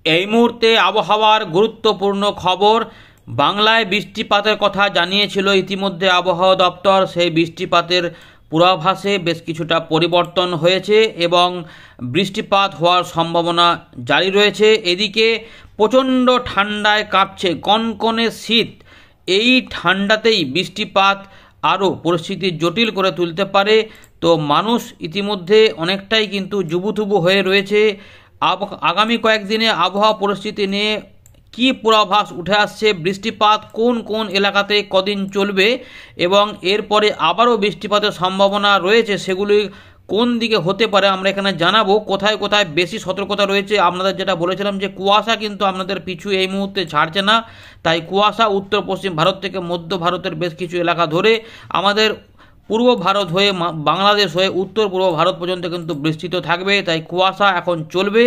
এই মুহূর্তে আবহাওয়ার গুরুত্বপূর্ণ খবর। বাংলায় বৃষ্টিপাতের কথা জানিয়েছিল ইতিমধ্যে আবহাওয়া দপ্তর। সেই বৃষ্টিপাতের পূর্বাভাসে বেশ কিছুটা পরিবর্তন হয়েছে এবং বৃষ্টিপাত হওয়ার সম্ভাবনা জারি রয়েছে। এদিকে প্রচণ্ড ঠান্ডায় কাঁপছে, কনকনে শীত। এই ঠান্ডাতেই বৃষ্টিপাত আরও পরিস্থিতি জটিল করে তুলতে পারে। তো মানুষ ইতিমধ্যে অনেকটাই কিন্তু জুবুথুবু হয়ে রয়েছে। আগামী কয়েকদিনে আবহাওয়া পরিস্থিতি নিয়ে কি পূর্বাভাস উঠে আসছে, বৃষ্টিপাত কোন কোন এলাকাতে কদিন চলবে এবং এরপরে আবারও বৃষ্টিপাতের সম্ভাবনা রয়েছে, সেগুলি কোন দিকে হতে পারে আমরা এখানে জানাবো। কোথায় কোথায় বেশি সতর্কতা রয়েছে, আপনাদের যেটা বলেছিলাম যে কুয়াশা কিন্তু আপনাদের পিছু এই মুহূর্তে ছাড়ছে না। তাই কুয়াশা উত্তর পশ্চিম ভারত থেকে মধ্য ভারতের বেশ কিছু এলাকা ধরে আমাদের পূর্ব ভারত হয়ে বাংলাদেশ হয়ে উত্তর পূর্ব ভারত পর্যন্ত কিন্তু বৃষ্টিত থাকবে। তাই কুয়াশা এখন চলবে,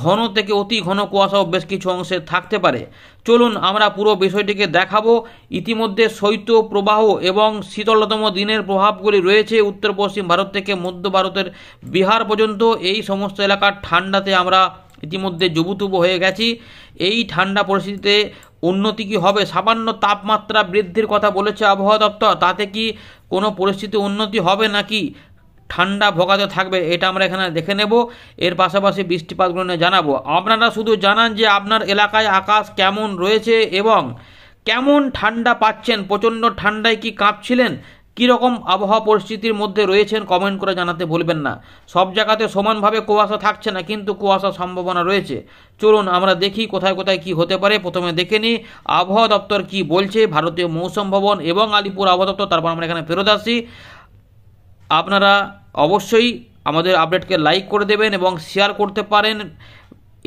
ঘন থেকে অতি ঘন কুয়াশাও বেশ কিছু অংশে থাকতে পারে। চলুন আমরা পুরো বিষয়টিকে দেখাবো। ইতিমধ্যে শৈত্য প্রবাহ এবং শীতলতম দিনের প্রভাবগুলি রয়েছে উত্তর পশ্চিম ভারত থেকে মধ্য ভারতের বিহার পর্যন্ত। এই সমস্ত এলাকার ঠান্ডাতে আমরা ইতিমধ্যে জবুতুবু হয়ে গেছি। এই ঠান্ডা পরিস্থিতিতে উন্নতি কি হবে? সামান্য তাপমাত্রা বৃদ্ধির কথা বলেছে আবহাওয়া দপ্তর, তাতে কি কোনো পরিস্থিতি উন্নতি হবে নাকি ঠান্ডা ভোগাতে থাকবে, এটা আমরা এখানে দেখে নেব। এর পাশাপাশি বৃষ্টিপাতগুলো নিয়ে জানাবো। আপনারা শুধু জানান যে আপনার এলাকায় আকাশ কেমন রয়েছে এবং কেমন ঠান্ডা পাচ্ছেন, প্রচণ্ড ঠান্ডায় কি কাঁপছিলেন, কীরকম আবহাওয়া পরিস্থিতির মধ্যে রয়েছেন কমেন্ট করে জানাতে ভুলবেন না। সব জায়গাতে সমানভাবে কুয়াশা থাকছে না, কিন্তু কুয়াশার সম্ভাবনা রয়েছে। চলুন আমরা দেখি কোথায় কোথায় কি হতে পারে। প্রথমে দেখে নিই আবহাওয়া দপ্তর কি বলছে, ভারতীয় মৌসুম ভবন এবং আলিপুর আবহাওয়া দপ্তর। তারপর আমরা এখানে ফেরত আসি। আপনারা অবশ্যই আমাদের আপডেটকে লাইক করে দেবেন এবং শেয়ার করতে পারেন।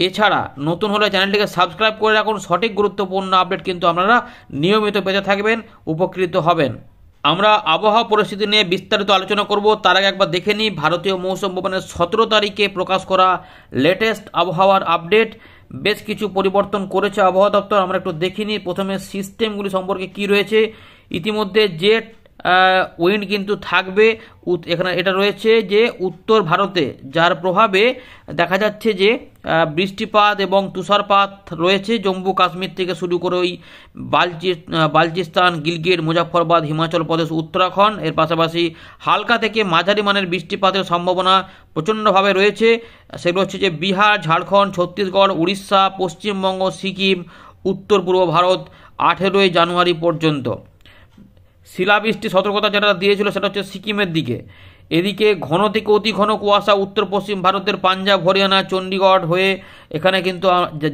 এছাড়া নতুন হলে চ্যানেলটিকে সাবস্ক্রাইব করে রাখুন। সঠিক গুরুত্বপূর্ণ আপডেট কিন্তু আপনারা নিয়মিত পেতে থাকবেন, উপকৃত হবেন। আমরা আবহাওয়া পরিস্থিতি নিয়ে বিস্তারিত আলোচনা করব। তার আগে একবার দেখে নিই ভারতীয় মৌসুম ভবনের 17 তারিখে প্রকাশ করা লেটেস্ট আবহাওয়ার আপডেট। বেশ কিছু পরিবর্তন করেছে আবহাওয়া দপ্তর, আমরা একটু দেখে নিই। প্রথমে সিস্টেমগুলি সম্পর্কে কি রয়েছে। ইতিমধ্যে জেট উইন্ড কিন্তু থাকবে এখানে, এটা রয়েছে যে উত্তর ভারতে, যার প্রভাবে দেখা যাচ্ছে যে বৃষ্টিপাত এবং তুষারপাত রয়েছে জম্মু কাশ্মীর থেকে শুরু করে ওই বালচিস্তান, গিলগিট, মুজাফরবাদ, হিমাচল প্রদেশ, উত্তরাখণ্ড। এর পাশাপাশি হালকা থেকে মাঝারি মানের বৃষ্টিপাতের সম্ভাবনা প্রচণ্ডভাবে রয়েছে। সেগুলো হচ্ছে যে বিহার, ঝাড়খণ্ড, ছত্তিশগড়, উড়িষ্যা, পশ্চিমবঙ্গ, সিকিম, উত্তর পূর্ব ভারত 18 জানুয়ারি পর্যন্ত। শিলাবৃষ্টি সতর্কতা যেটা দিয়েছিল সেটা হচ্ছে সিকিমের দিকে। এদিকে ঘন থেকে অতি ঘন কুয়াশা উত্তর পশ্চিম ভারতের পাঞ্জাব, হরিয়ানা, চণ্ডীগড় হয়ে এখানে কিন্তু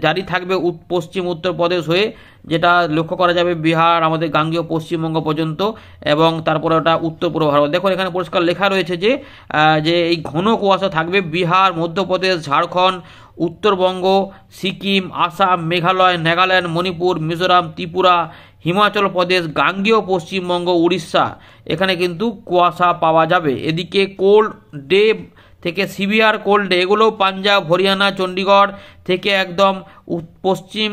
জারি থাকবে পশ্চিম উত্তরপ্রদেশ হয়ে, যেটা লক্ষ্য করা যাবে বিহার, আমাদের গাঙ্গেয় পশ্চিমবঙ্গ পর্যন্ত এবং তারপরে ওটা উত্তর পূর্ব ভারত। দেখুন এখানে পরিষ্কার লেখা রয়েছে যে এই ঘন কুয়াশা থাকবে বিহার, মধ্যপ্রদেশ, ঝাড়খণ্ড, উত্তরবঙ্গ, সিকিম, আসাম, মেঘালয়, নাগাল্যান্ড, মণিপুর, মিজোরাম, ত্রিপুরা, হিমাচল প্রদেশ, গাঙ্গেয় পশ্চিমবঙ্গ, উড়িষ্যা, এখানে কিন্তু কুয়াশা পাওয়া যাবে। এদিকে কোল্ড ডে থেকে সিভিয়ার কোল্ড ডে এগুলো পাঞ্জাব, হরিয়ানা, চণ্ডীগড় থেকে একদম পশ্চিম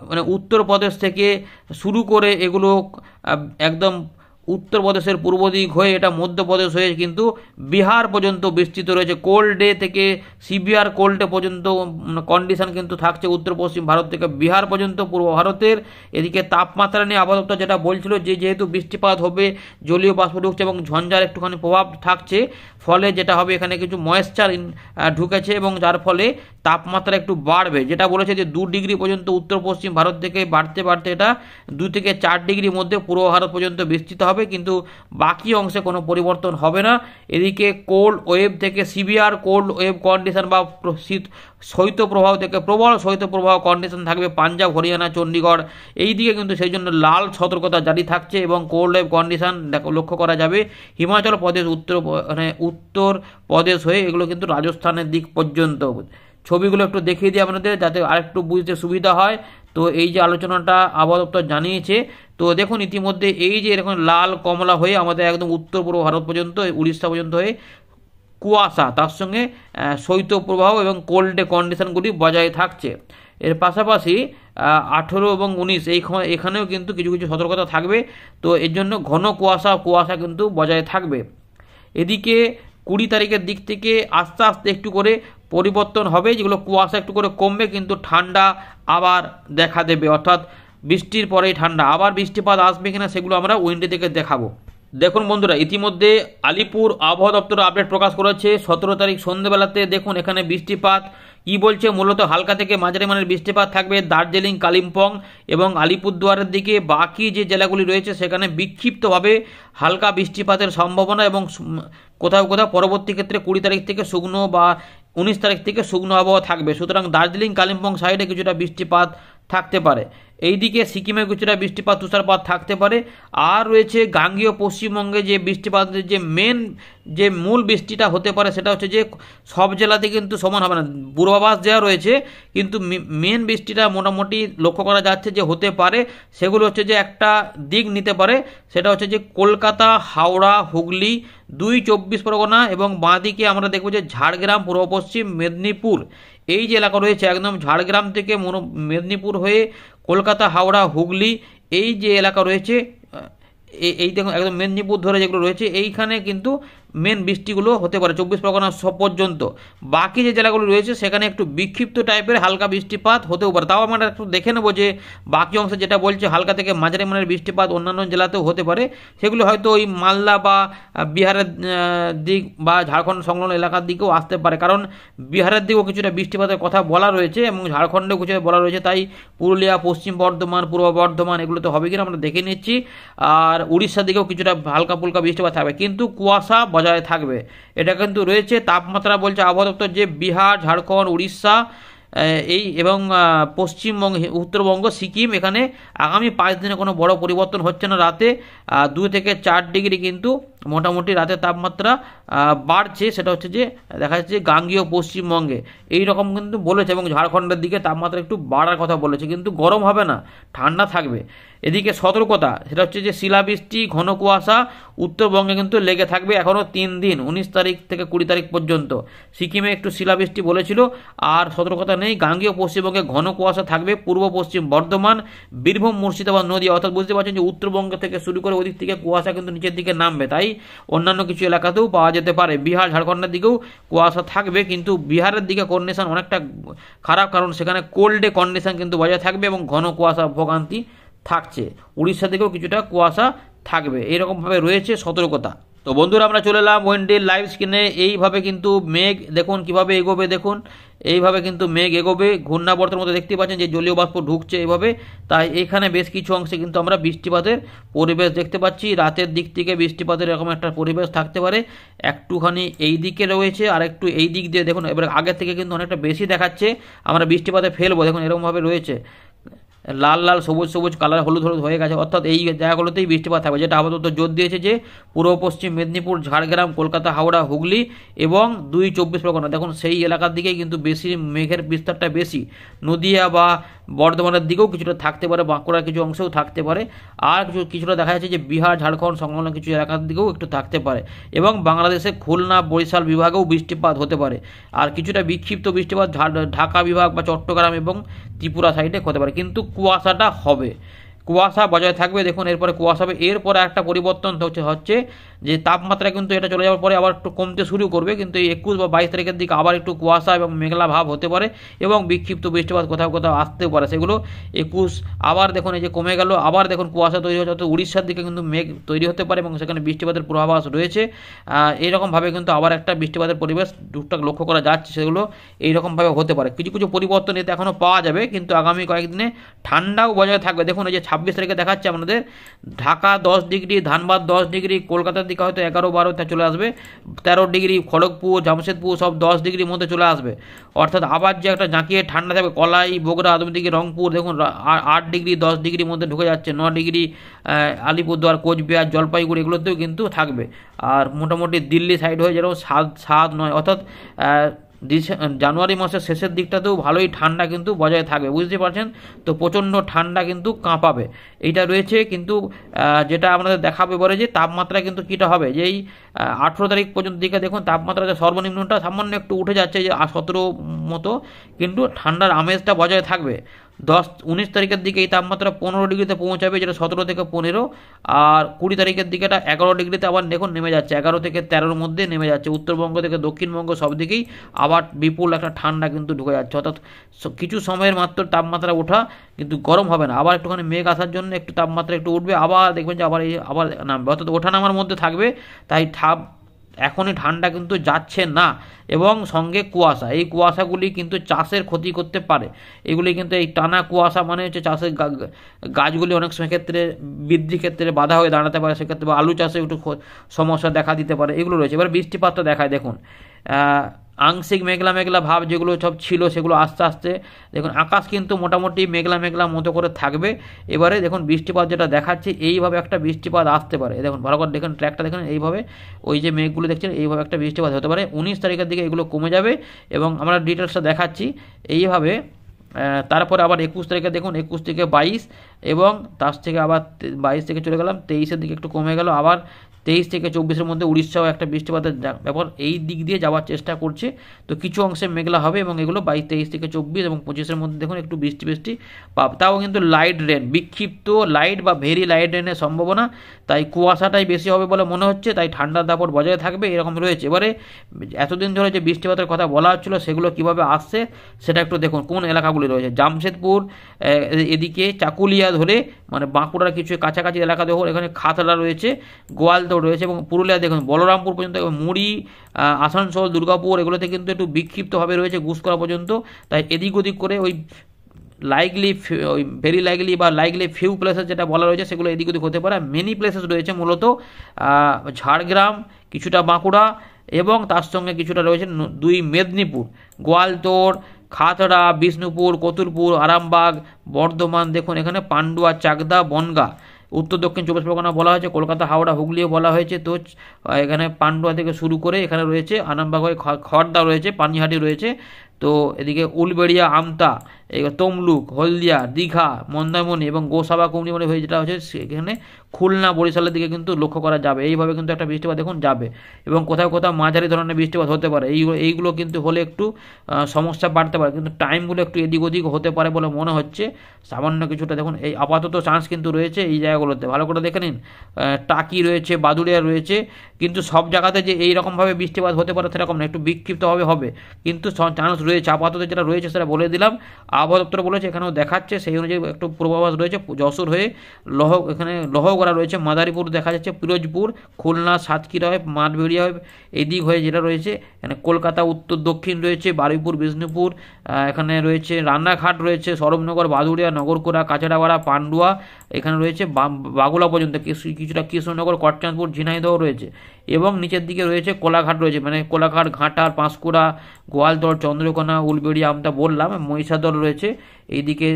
মানে উত্তরপ্রদেশ থেকে শুরু করে এগুলো একদম উত্তরপ্রদেশের পূর্ব দিক হয়ে এটা মধ্যপ্রদেশ হয়ে কিন্তু বিহার পর্যন্ত বিস্তৃত রয়েছে। কোল্ড ডে থেকে সিভিয়ার কোল্ড ডে পর্যন্ত কন্ডিশন কিন্তু থাকছে উত্তর পশ্চিম ভারত থেকে বিহার পর্যন্ত পূর্ব ভারতের। এদিকে তাপমাত্রা নিয়ে আবহাওয়া দপ্তর যেটা বলছিল যে যেহেতু বৃষ্টিপাত হবে, জলীয় বাষ্প ঢুকছে এবং ঝঞ্ঝার একটুখানি প্রভাব থাকছে, ফলে যেটা হবে এখানে কিছু ময়েশ্চার ঢুকেছে এবং যার ফলে তাপমাত্রা একটু বাড়বে। যেটা বলেছে যে 2 ডিগ্রি পর্যন্ত উত্তর পশ্চিম ভারত থেকে বাড়তে বাড়তে এটা 2 থেকে 4 ডিগ্রির মধ্যে পূর্ব ভারত পর্যন্ত বিস্তৃত হবে, কিন্তু বাকি অংশে কোনো পরিবর্তন হবে না। এদিকে কোল্ড ওয়েভ থেকে সিভিয়ার কোল্ড ওয়েভ কন্ডিশন বা শৈত্যপ্রবাহ থেকে প্রবল শৈত্যপ্রবাহ কন্ডিশন থাকবে পাঞ্জাব, হরিয়ানা, চণ্ডীগড় এই দিকে, কিন্তু সেই জন্য লাল সতর্কতা জারি থাকছে এবং কোল্ড ওয়েভ কন্ডিশন লক্ষ্য করা যাবে হিমাচল প্রদেশ, উত্তর প্রদেশ হয়ে এগুলো কিন্তু রাজস্থানের দিক পর্যন্ত। ছবিগুলো একটু দেখিয়ে দিই আপনাদের যাতে আরেকটু বুঝতে সুবিধা হয়। তো এই যে আলোচনাটা আবহাওয়া দপ্তর জানিয়েছে, তো দেখুন ইতিমধ্যে এই যে এরকম লাল কমলা হয়ে আমাদের একদম উত্তর পূর্ব ভারত পর্যন্ত, উড়িষ্যা পর্যন্ত হয়ে কুয়াশা, তার সঙ্গে শৈত্যপ্রবাহ এবং কোল্ড ডে কন্ডিশনগুলি বজায় থাকছে। এর পাশাপাশি 18 এবং 19 এখানেও কিন্তু কিছু কিছু সতর্কতা থাকবে। তো এর জন্য ঘন কুয়াশা কিন্তু বজায় থাকবে। এদিকে 20 তারিখের দিক থেকে আস্তে আস্তে একটু করে পরিবর্তন হবে, যেগুলো কুয়াশা একটু করে কমবে কিন্তু ঠান্ডা আবার দেখা দেবে, অর্থাৎ বৃষ্টির পরেই ঠান্ডা আবার বৃষ্টিপাত আসবে কিনা সেগুলো আমরা উইন্ডো থেকে দেখাবো। দেখুন বন্ধুরা, ইতিমধ্যে আলিপুর আবহাওয়া দপ্তর আপডেট প্রকাশ করেছে 17 তারিখ সন্ধ্যেবেলাতে। দেখুন এখানে বৃষ্টিপাত কি বলছে, মূলত হালকা থেকে মাঝারি মানের বৃষ্টিপাত থাকবে দার্জিলিং, কালিম্পং এবং আলিপুরদুয়ারের দিকে। বাকি যে জেলাগুলি রয়েছে সেখানে বিক্ষিপ্তভাবে হালকা বৃষ্টিপাতের সম্ভাবনা এবং কোথাও কোথাও পরবর্তী ক্ষেত্রে 20 তারিখ থেকে শুকনো বা 19 তারিখ থেকে শুকনো আবহাওয়া থাকবে। সুতরাং দার্জিলিং, কালিম্পং সাইডে কিছুটা বৃষ্টিপাত থাকতে পারে। এইদিকে সিকিমে কিছুটা বৃষ্টিপাত, তুষারপাত থাকতে পারে। আর রয়েছে গাঙ্গেয় পশ্চিমবঙ্গে যে বৃষ্টিপাতের যে মূল বৃষ্টিটা হতে পারে সেটা হচ্ছে যে সব জেলাতে কিন্তু সমান হবে না, পূর্বাভাস দেওয়া রয়েছে কিন্তু মেন বৃষ্টিটা মোটামুটি লক্ষ্য করা যাচ্ছে যে হতে পারে। সেগুলো হচ্ছে যে একটা দিক নিতে পারে, সেটা হচ্ছে যে কলকাতা, হাওড়া, হুগলি, 24 পরগনা এবং বাঁদিকে আমরা দেখবো যে ঝাড়গ্রাম, পূর্ব পশ্চিম মেদিনীপুর, এই যে এলাকা রয়েছে একদম ঝাড়গ্রাম থেকে মেদিনীপুর হয়ে কলকাতা, হাওড়া, হুগলি, এই যে এলাকা রয়েছে এই দেখুন একদম মেদিনীপুর ধরে যেগুলো রয়েছে এইখানে কিন্তু মেন বৃষ্টিগুলো হতে পারে 24 পরগনা সব পর্যন্ত। বাকি যে জেলাগুলো রয়েছে সেখানে একটু বিক্ষিপ্ত টাইপের হালকা বৃষ্টিপাত হতেও পারে। তাও আমরা একটু দেখে নেবো যে বাকি অংশে যেটা বলছে হালকা থেকে মাঝারি মানের বৃষ্টিপাত অন্যান্য জেলাতেও হতে পারে, সেগুলো হয়তো ওই মালদা বা বিহারের দিক বা ঝাড়খণ্ড সংলগ্ন এলাকার দিকেও আসতে পারে, কারণ বিহারের দিকেও কিছুটা বৃষ্টিপাতের কথা বলা রয়েছে এবং ঝাড়খণ্ডেও কিছু বলা রয়েছে। তাই পুরুলিয়া, পশ্চিম বর্ধমান, পূর্ব বর্ধমান এগুলো তো হবে কিনা আমরা দেখে নিচ্ছি। আর উড়িষ্যার দিকেও কিছুটা হালকা ফুলকা বৃষ্টিপাত থাকবে কিন্তু কুয়াশা বজায় থাকবে, এটা কিন্তু রয়েছে। তাপমাত্রা বলছে আবহাওয়া দপ্তর যে বিহার, ঝাড়খণ্ড, উড়িষ্যা এই এবং পশ্চিমবঙ্গ, উত্তরবঙ্গ, সিকিম এখানে আগামী 5 দিনে কোনো বড় পরিবর্তন হচ্ছে না। রাতে 2 থেকে 4 ডিগ্রি কিন্তু মোটামুটি রাতে তাপমাত্রা বাড়ছে, সেটা হচ্ছে যে দেখা যাচ্ছে গাঙ্গেয় পশ্চিমবঙ্গে এই রকম কিন্তু বলেছে এবং ঝাড়খণ্ডের দিকে তাপমাত্রা একটু বাড়ার কথা বলেছে, কিন্তু গরম হবে না, ঠান্ডা থাকবে। এদিকে সতর্কতা সেটা হচ্ছে যে শিলাবৃষ্টি, ঘন কুয়াশা উত্তরবঙ্গে কিন্তু লেগে থাকবে এখনও 3 দিন, 19 তারিখ থেকে 20 তারিখ পর্যন্ত। সিকিমে একটু শিলাবৃষ্টি বলেছিল। আর সতর্কতা নেই, গাঙ্গেয় পশ্চিমবঙ্গে ঘন কুয়াশা থাকবে পূর্ব পশ্চিম বর্ধমান, বীরভূম, মুর্শিদাবাদ, নদীয়া, অর্থাৎ বুঝতে পারছেন যে উত্তরবঙ্গ থেকে শুরু করে ওদিক থেকে কুয়াশা কিন্তু নিচের দিকে নামবে, তাই অন্যান্য কিছু এলাকাতেও পাওয়া যেতে পারে। বিহার, ঝাড়খণ্ডের দিকেও কুয়াশা থাকবে কিন্তু বিহারের দিকে কন্ডিশন অনেকটা খারাপ, কারণ সেখানে কোল্ডে কন্ডিশন কিন্তু বজায় থাকবে এবং ঘন কুয়াশা ভোগান্তি থাকছে। উড়িষ্যা থেকেও কিছুটা কুয়াশা থাকবে, এইরকমভাবে রয়েছে সতর্কতা। তো বন্ধুরা আমরা চলে এলাম ওয়েন্ডের লাইভ স্ক্রিনে। এইভাবে কিন্তু মেঘ দেখুন কিভাবে এগোবে, দেখুন এইভাবে কিন্তু মেঘ এগোবে, ঘূর্ণাবর্তের মতো দেখতে পাচ্ছেন যে জলীয় বাষ্প ঢুকছে এইভাবে। তাই এখানে বেশ কিছু অংশে কিন্তু আমরা বৃষ্টিপাতের পরিবেশ দেখতে পাচ্ছি। রাতের দিক থেকে বৃষ্টিপাতের এরকম একটা পরিবেশ থাকতে পারে, একটুখানি এই দিকে রয়েছে আর একটু এই দিক দিয়ে দেখুন এবার আগের থেকে কিন্তু অনেকটা বেশি দেখাচ্ছে। আমরা বৃষ্টিপাতে ফেলবো, দেখুন এরকমভাবে রয়েছে, লাল লাল সবুজ সবুজ কালার, হলুদ হলুদ হয়ে গেছে, অর্থাৎ এই জায়গাগুলোতেই বৃষ্টিপাত থাকবে। যেটা আপাতত জোর দিয়েছে যে পূর্ব পশ্চিম মেদিনীপুর, ঝাড়গ্রাম, কলকাতা, হাওড়া, হুগলি এবং 24 পরগনা, দেখুন সেই এলাকার দিকেই কিন্তু বেশি মেঘের বিস্তারটা বেশি। নদিয়া বা বর্ধমানের দিকেও কিছুটা থাকতে পারে, বাঁকুড়ার কিছু অংশেও থাকতে পারে। আর কিছুটা দেখা যাচ্ছে যে বিহার, ঝাড়খণ্ড সংলগ্ন কিছু এলাকার দিকেও একটু থাকতে পারে এবং বাংলাদেশে খুলনা, বরিশাল বিভাগেও বৃষ্টিপাত হতে পারে। আর কিছুটা বিক্ষিপ্ত বৃষ্টিপাত ঢাকা বিভাগ বা চট্টগ্রাম এবং ত্রিপুরা সাইডে হতে পারে, কিন্তু কুয়াশাটা হবে, কুয়াশা বজায় থাকবে। দেখুন এরপরে কুয়াশা হবে, এরপরে একটা পরিবর্তন হচ্ছে যে তাপমাত্রা কিন্তু এটা চলে যাওয়ার পরে আবার একটু কমতে শুরু করবে, কিন্তু এই 21 বা 22 তারিখের দিকে আবার একটু কুয়াশা এবং মেঘলা ভাব হতে পারে এবং বিক্ষিপ্ত বৃষ্টিপাত কোথাও কোথাও আসতেও পারে। সেগুলো 21 আবার দেখুন এই যে কমে গেল, আবার দেখুন কুয়াশা তৈরি হচ্ছে, অর্থাৎ উড়িষ্যার দিকে কিন্তু মেঘ তৈরি হতে পারে এবং সেখানে বৃষ্টিপাতের পূর্বাভাস রয়েছে। এইরকমভাবে কিন্তু আবার একটা বৃষ্টিপাতের পরিবেশ টুকটাক লক্ষ্য করা যাচ্ছে, সেগুলো এইরকমভাবে হতে পারে। কিছু কিছু পরিবর্তন এতে এখনও পাওয়া যাবে, কিন্তু আগামী কয়েকদিনে ঠান্ডাও বজায় থাকবে। দেখুন এই যে 26 তারিখে দেখাচ্ছে আমাদের ঢাকা 10 ডিগ্রি, ধানবাদ 10 ডিগ্রি, কলকাতার দিকে হয়তো 11-12 চলে আসবে, 13 ডিগ্রি, খড়গপুর, জামশেদপুর সব 10 ডিগ্রির মধ্যে চলে আসবে। অর্থাৎ আবার যে একটা জাঁকিয়ে ঠান্ডা থাকবে কলাই, বগুড়া, আদমদিঘি, রংপুর দেখুন 8 ডিগ্রি 10 ডিগ্রির মধ্যে ঢুকে যাচ্ছে, 9 ডিগ্রি আলিপুরদুয়ার, কোচবিহার, জলপাইগুড়ি এগুলোতেও কিন্তু থাকবে। আর মোটামুটি দিল্লি সাইড হয়ে যেরকম 7-9 অর্থাৎ জানুয়ারি মাসের শেষের দিকটাতেও ভালোই ঠান্ডা কিন্তু বজায় থাকবে, বুঝতে পারছেন তো। প্রচণ্ড ঠান্ডা কিন্তু কাঁপাবে, এইটা রয়েছে। কিন্তু যেটা আপনাদের দেখাবে বলে যে তাপমাত্রা কিন্তু কীটা হবে, যেই 18 তারিখ পর্যন্ত দিকে দেখুন তাপমাত্রা সর্বনিম্নটা সামান্য একটু উঠে যাচ্ছে, যে 17 মতো, কিন্তু ঠান্ডার আমেজটা বজায় থাকবে। 19 তারিখের দিকে এই তাপমাত্রা 15 ডিগ্রিতে পৌঁছাবে, যেটা 17 থেকে 15। আর 20 তারিখের দিকে এটা 11 ডিগ্রিতে আবার দেখুন নেমে যাচ্ছে, 11 থেকে 13-র মধ্যে নেমে যাচ্ছে। উত্তরবঙ্গ থেকে দক্ষিণবঙ্গ সব দিকেই আবার বিপুল একটা ঠান্ডা কিন্তু ঢুকে যাচ্ছে, অর্থাৎ কিছু সময়ের মাত্র তাপমাত্রা ওঠা, কিন্তু গরম হবে না। আবার একটুখানি মেঘ আসার জন্য একটু তাপমাত্রা একটু উঠবে, আবার দেখবেন যে আবার নামবে, অর্থাৎ ওঠা নামার মধ্যে থাকবে। তাই এখনই ঠান্ডা কিন্তু যাচ্ছে না। এবং সঙ্গে কুয়াশা, এই কুয়াশাগুলি কিন্তু চাষের ক্ষতি করতে পারে। এগুলি কিন্তু এই টানা কুয়াশা মানে হচ্ছে চাষের গাছগুলি অনেক সময় ক্ষেত্রে বৃদ্ধির ক্ষেত্রে বাধা হয়ে দাঁড়াতে পারে, সেক্ষেত্রে আলু চাষে একটু সমস্যা দেখা দিতে পারে, এগুলো রয়েছে। এবার বৃষ্টিপাতটা দেখায় দেখুন, আংশিক মেঘলা মেঘলা ভাব যেগুলো সব ছিল সেগুলো আস্তে আস্তে দেখুন আকাশ কিন্তু মোটামুটি মেঘলা মেঘলা মতো করে থাকবে। এবারে দেখুন বৃষ্টিপাত যেটা দেখাচ্ছে, এইভাবে একটা বৃষ্টিপাত আসতে পারে। দেখুন ভালো করে দেখুন ট্র্যাকটা দেখুন, এইভাবে ওই যে মেঘগুলো দেখছেন এইভাবে একটা বৃষ্টিপাত হতে পারে। 19 তারিখের দিকে এগুলো কমে যাবে এবং আমরা ডিটেলসটা দেখাচ্ছি এইভাবে। তারপরে আবার 21 তারিখে দেখুন, 21 থেকে 22 এবং তার থেকে আবার 22 থেকে চলে গেলাম 23-এর দিকে একটু কমে গেল, আবার 23 থেকে 24-এর মধ্যে উড়িষ্যাও একটা বৃষ্টিপাতের ব্যাপার এই দিক দিয়ে যাওয়ার চেষ্টা করছে। তো কিছু অংশে মেঘলা হবে এবং এগুলো 22, 23 থেকে 24 এবং 25-এর মধ্যে দেখুন একটু বৃষ্টি পাব, তাও কিন্তু লাইট রেন, বিক্ষিপ্ত লাইট বা ভেরি লাইট রেনের সম্ভাবনা। তাই কুয়াশাটাই বেশি হবে বলে মনে হচ্ছে, তাই ঠান্ডার দাপট বজায় থাকবে এরকম রয়েছে। এবারে এতদিন ধরে যে বৃষ্টিপাতের কথা বলা হচ্ছিল সেগুলো কিভাবে আসছে সেটা একটু দেখুন, কোন এলাকাগুলি রয়েছে। জামশেদপুর এদিকে চাকুলিয়া ধরে মানে বাঁকুড়ার কিছু কাছাকাছি এলাকা দেখুন, এখানে খাতড়া রয়েছে, গোয়ালতোড় রয়েছে এবং পুরুলিয়া দেখুন বলরামপুর পর্যন্ত, মুড়ি, আসানসোল, দুর্গাপুর এগুলোতে কিন্তু একটু বিক্ষিপ্তভাবে রয়েছে গুসকরা পর্যন্ত। তাই এদিক ওদিক করে ওই লাইকলি, ওই ভেরি লাইকলি বা লাইকলি ফিউ প্লেসেস যেটা বলা রয়েছে সেগুলো এদিক ওদিক হতে পারে। মেনি প্লেসেস রয়েছে মূলত ঝাড়গ্রাম, কিছুটা বাঁকুড়া এবং তার সঙ্গে কিছুটা রয়েছে 2 মেদিনীপুর, গোয়ালতোড়, খাতড়া, বিষ্ণুপুর, কতুলপুর, আরামবাগ, বর্ধমান, দেখুন এখানে পান্ডুয়া, চাকদা, বনগাঁ। উত্তর দক্ষিণ 24 পরগনা বলা হয়েছে, কলকাতা, হাওড়া, হুগলিও বলা হয়েছে। তো এখানে পান্ডুয়া থেকে শুরু করে এখানে রয়েছে আরামবাগ হয়ে খড়দা রয়েছে, পানিহাটি রয়েছে। তো এদিকে উলবেড়িয়া, আমতা, তমলুক, হলদিয়া, দীঘা, মন্দারমণি এবং গোসাবা, কুমড়িমণি হয়ে যেটা হচ্ছে সেখানে খুলনা, বরিশালের দিকে কিন্তু লক্ষ্য করা যাবে। এইভাবে কিন্তু একটা বৃষ্টিপাত দেখুন যাবে এবং কোথাও কোথাও মাঝারি ধরনের বৃষ্টিপাত হতে পারে। এইগুলো কিন্তু হলে একটু সমস্যা বাড়তে পারে, কিন্তু টাইমগুলো একটু এদিক ওদিক হতে পারে বলে মনে হচ্ছে সামান্য কিছুটা। দেখুন এই আপাতত চান্স কিন্তু রয়েছে এই জায়গাগুলোতে, ভালো করে দেখে নিন। টাকি রয়েছে, বাদুড়িয়া রয়েছে, কিন্তু সব জায়গাতে যে এইরকমভাবে বৃষ্টিপাত হতে পারে সেরকম না, একটু বিক্ষিপ্তভাবে হবে, কিন্তু চান্স রয়েছে। আপাতত যেটা রয়েছে সেটা বলে দিলাম, আবহাওয়া দপ্তর বলেছে, এখানেও দেখাচ্ছে সেই অনুযায়ী একটু পূর্বাভাস রয়েছে। যশোর হয়ে এখানে লহগড়া রয়েছে, মাদারীপুর দেখা যাচ্ছে, পিরোজপুর, খুলনা, সাতক্ষীরা হয়ে মাঠবেড়িয়া হয়ে এদিক হয়ে যেটা রয়েছে এখানে কলকাতা উত্তর দক্ষিণ রয়েছে, বারুইপুর, বিষ্ণুপুর, এখানে রয়েছে রান্নাঘাট রয়েছে, সরবনগর, বাদুড়িয়া, নগরকোড়া, কাছাড়াপাড়া, পান্ডুয়া, এখানে রয়েছে বাগুলা পর্যন্ত, কিছুটা কৃষ্ণনগর, কটচাঁদপুর, ঝিনাইদহ রয়েছে এবং নিচের দিকে রয়েছে কোলাঘাট রয়েছে, মানে কোলাঘাট, ঘাটাল, পাঁশকুড়া, গোয়ালতোড়, চন্দ্রকোনা, উলবেড়িয়া আমতা বললাম, মহিষাদল রয়েছে এইদিকে,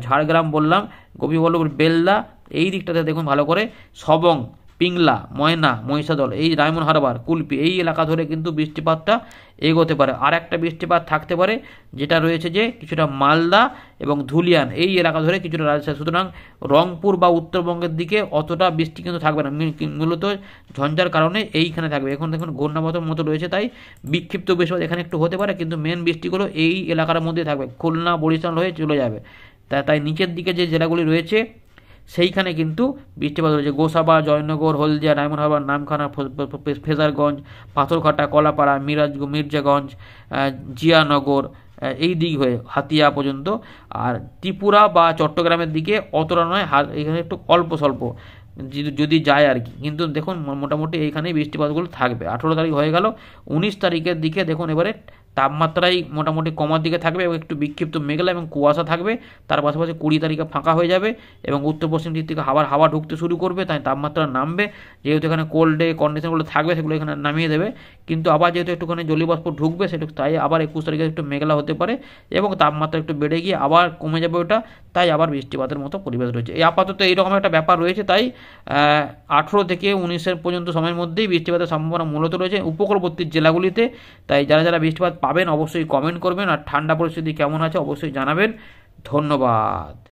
ঝাড়গ্রাম বললাম, গোপীবল্লভপুর, বেলদা, এই দিকটাতে দেখুন ভালো করে, সবং, পিংলা, ময়না, মহিষাদল, এই ডায়মন্ড হারবার, কুলপি এই এলাকা ধরে কিন্তু বৃষ্টিপাতটা এগোতে পারে। আর একটা বৃষ্টিপাত থাকতে পারে যেটা রয়েছে যে কিছুটা মালদা এবং ধুলিয়ান এই এলাকা ধরে কিছুটা রাজশাহী। সুতরাং রংপুর বা উত্তরবঙ্গের দিকে অতটা বৃষ্টি কিন্তু থাকবে না, মূলত ঝঞ্ঝার কারণে এইখানে থাকবে। এখন দেখুন ঘূর্ণাবর্তের মতো রয়েছে, তাই বিক্ষিপ্ত বৃষ্টিপাত এখানে একটু হতে পারে, কিন্তু মেন বৃষ্টিগুলো এই এলাকার মধ্যে থাকবে, খুলনা, বরিশাল হয়ে চলে যাবে। তাই নিচের দিকে যে জেলাগুলি রয়েছে সেইখানে কিন্তু বৃষ্টিপাত রয়েছে, গোসাবা, জয়নগর, হলদিয়া, ডায়মন্ড হারবার, নামখানা, ফ্রেজারগঞ্জ, পাথরঘাটা, কলাপাড়া, মির্জাগঞ্জ, জিয়ানগর এই দিক হয়ে হাতিয়া পর্যন্ত। আর ত্রিপুরা বা চট্টগ্রামের দিকে অতটা নয়, এখানে একটু অল্প স্বল্প যদি যায় আর কি। কিন্তু দেখুন মোটামুটি এইখানেই বৃষ্টিপাতগুলো থাকবে। 18 তারিখ হয়ে গেল, 19 তারিখের দিকে দেখুন এবারে তাপমাত্রাই মোটামুটি কমার দিকে থাকবে এবং একটু বিক্ষিপ্ত মেঘলা এবং কুয়াশা থাকবে। তার পাশাপাশি 20 তারিখে ফাঁকা হয়ে যাবে এবং উত্তর পশ্চিম দিক থেকে হাওয়া ঢুকতে শুরু করবে, তাই তাপমাত্রা নামবে। যেহেতু এখানে কোল্ড ডে কন্ডিশনগুলো থাকবে সেগুলো এখানে নামিয়ে দেবে, কিন্তু আবার যেহেতু একটুখানি জলীয়বাষ্প ঢুকবে সেটা, তাই আবার 21 তারিখে একটু মেঘলা হতে পারে এবং তাপমাত্রা একটু বেড়ে গিয়ে আবার কমে যাবে ওটা, তাই আবার বৃষ্টিপাতের মতো পরিবেশ রয়েছে। এই আপাতত এইরকম একটা ব্যাপার রয়েছে, তাই 18 থেকে 19 পর্যন্ত সময়ের মধ্যেই বৃষ্টিপাতের সম্ভাবনা মূলত রয়েছে উপকূলবর্তী জেলাগুলিতে। তাই যারা বৃষ্টিপাত পাবেন অবশ্যই কমেন্ট করবেন, আর ঠান্ডা পরিস্থিতি কেমন আছে অবশ্যই জানাবেন। ধন্যবাদ।